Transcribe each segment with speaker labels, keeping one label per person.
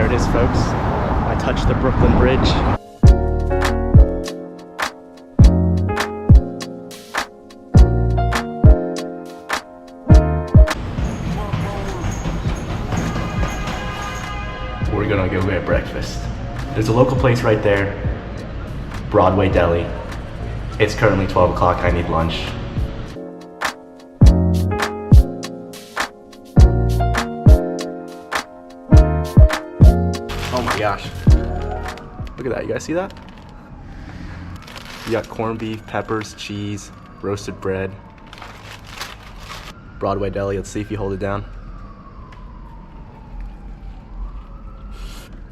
Speaker 1: There it is, folks. I touched the Brooklyn Bridge. We're gonna go get breakfast. There's a local place right there, Broadway Deli. It's currently 12 o'clock, I need lunch. Oh my gosh. Look at that, you guys see that? You got corned beef, peppers, cheese, roasted bread. Broadway Deli, let's see if you hold it down.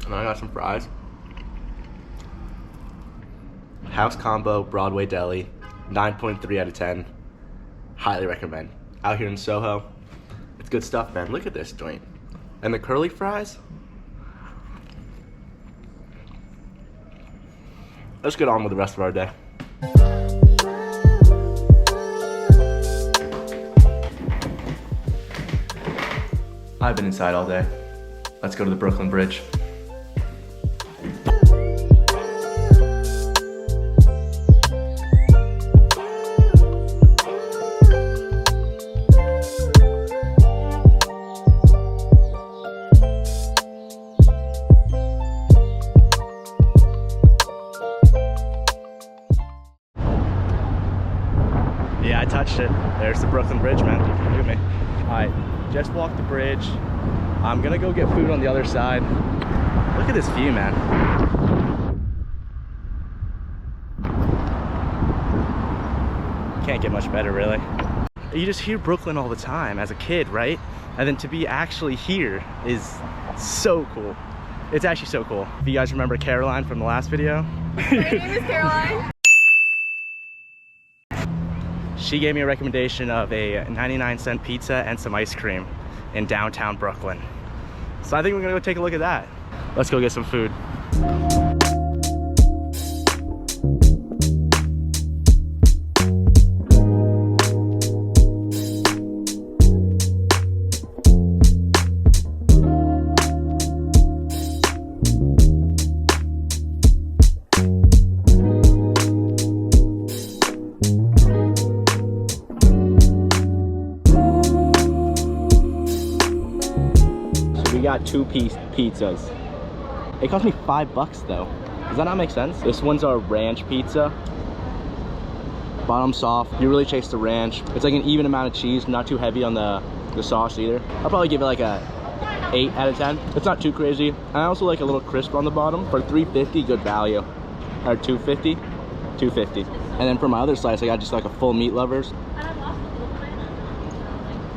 Speaker 1: And I got some fries. House combo, Broadway Deli, 9.3 out of 10. Highly recommend. Out here in Soho, it's good stuff, man. Look at this joint. And the curly fries. Let's get on with the rest of our day. I've been inside all day. Let's go to the Brooklyn Bridge. Yeah, I touched it. There's the Brooklyn Bridge, man. Look at me. All right, just walked the bridge. I'm gonna go get food on the other side. Look at this view, man. Can't get much better, really. You just hear Brooklyn all the time as a kid, right? And then to be actually here is so cool. It's actually so cool. If you guys remember Caroline from the last video.
Speaker 2: My name is Caroline.
Speaker 1: She gave me a recommendation of a 99-cent pizza and some ice cream in downtown Brooklyn. So I think we're gonna go take a look at that. Let's go get some food. We got two-piece pizzas. It cost me $5 though. Does that not make sense? This one's our ranch pizza. Bottom soft. You really chase the ranch. It's like an even amount of cheese, not too heavy on the sauce either. I'll probably give it like a 8 out of 10. It's not too crazy. And I also like a little crisp on the bottom. For $3.50, good value. Or $2.50, $2.50. And then for my other slice, I got just like a full meat lovers.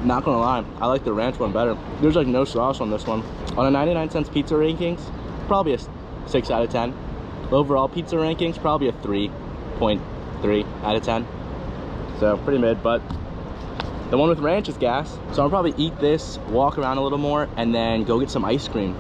Speaker 1: Not gonna lie, I like the ranch one better. There's like no sauce on this one. On a 99-cent pizza rankings, probably a 6 out of 10. Overall pizza rankings, probably a 3.3 out of 10. So pretty mid, but the one with ranch is gas. So I'll probably eat this, walk around a little more, and then go get some ice cream.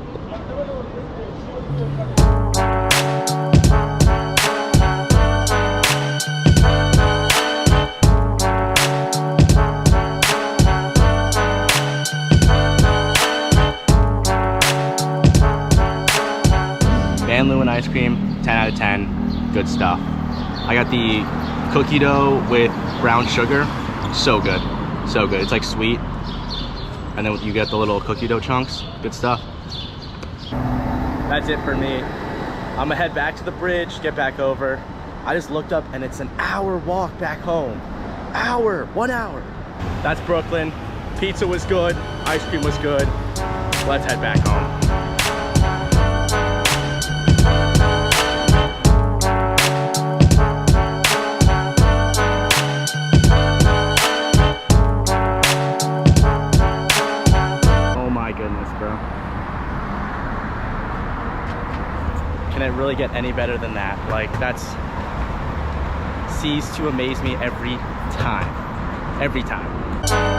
Speaker 1: And ice cream, 10 out of 10, good stuff. I got the cookie dough with brown sugar, so good, so good. It's like sweet, and then you get the little cookie dough chunks, good stuff. That's it for me. I'm gonna head back to the bridge, get back over. I just looked up and it's an hour walk back home. 1 hour. That's Brooklyn. Pizza was good, ice cream was good. Let's head back home. Can it really get any better than that? Like, that's ceased to amaze me every time. Every time.